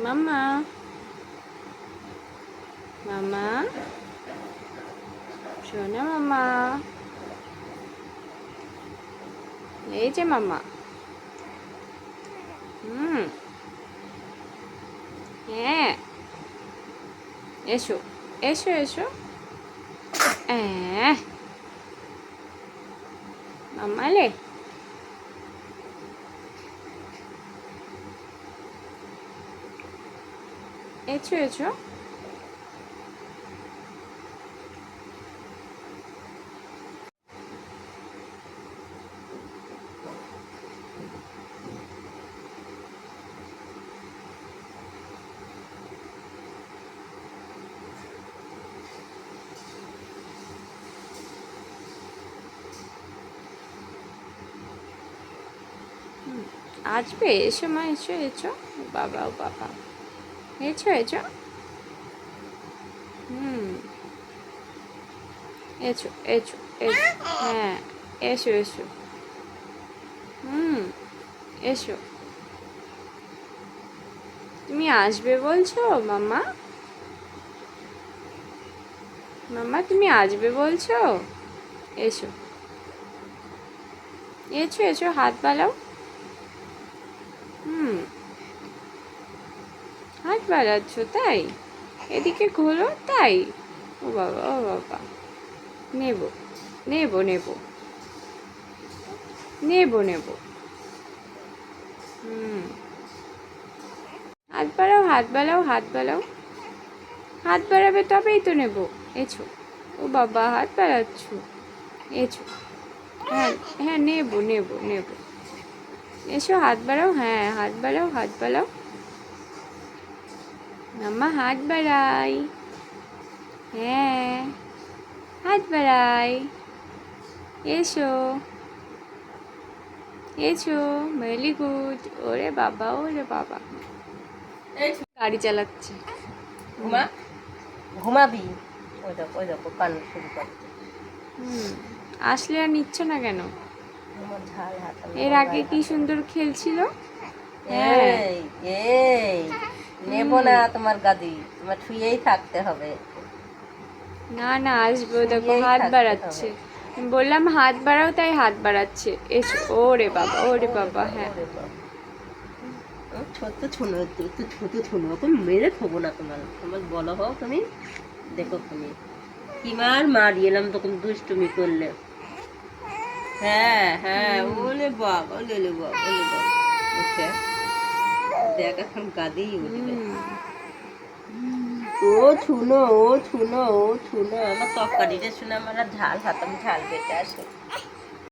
মাম্মা মাম্মা শোনো মাম্মা, এই যে মাম্মা। হ্যাঁ, এসো এসো এসো। মাম্মা লে, এসো এসো। আসবে, এসো মা, এসো এসো। বাবা ও বাবা, এসো এসো। এসো এসো এসো। হ্যাঁ, এসো এসো। এসো। তুমি আসবে বলছো মাম্মা? মাম্মা তুমি আসবে বলছো? এসো এসো এসো, হাত বাড়াও। হাত বাড়াচ্ছ তাই? এদিকে ঘোরো তাই? ও বাবা ও বাবা, নেব নেব নেব নেব নেব। হাত বাড়াও, হাত বাড়াও, হাত বাড়াও। হাত বাড়াবে তবেই তো নেব। এছো। ও বাবা, হাত বাড়াচ্ছ। এছো। হ্যাঁ হ্যাঁ, নেব নেব নেব। এসো, হাত বাড়াও। হ্যাঁ, হাত বাড়াও, হাত বাড়াও। মাম্মা হাত বাড়াই। হ্যাঁ, হাত বাড়াই। এসো এসো, ভেরি গুড। ওরে বাবা ওরে বাবা, গাড়ি চালাচ্ছে। ঘুমাবি? ওই দেখো কান্না শুরু করছে। আসলে আর নিচ্ছ না কেন? আমার ঝাল হাত, এর আগে কি সুন্দর খেলছিল। এই এই নেব না তোমার গাদি, তোমার শুয়েই থাকতে হবে। না না, আসবে। দেখো হাত বাড়াচ্ছে, বললাম হাত বাড়াও তাই হাত বাড়াচ্ছে। এসো। ওরে বাবা ওরে বাবা। হ্যাঁ, ছোট্ট ছোনো, একটু ছোট ছোনো, ওকে মেরে থবো না। তোমার তোমার বলো হোক তুমি, দেখো তুমি কি মারি এলাম তখন দুষ্টুমি করলে। হ্যাঁ হ্যাঁ, ওলে বাবা, ওলে বাবা, ওলে বাবা। ওকে দেখ, এখন গাদি উঠবে। ও ছুনো, ও ছুনো, ও ছুনো। আমার তরকারিটা শুনে আমার আর ঝাল হাতাম, ঝাল বেটে আসে।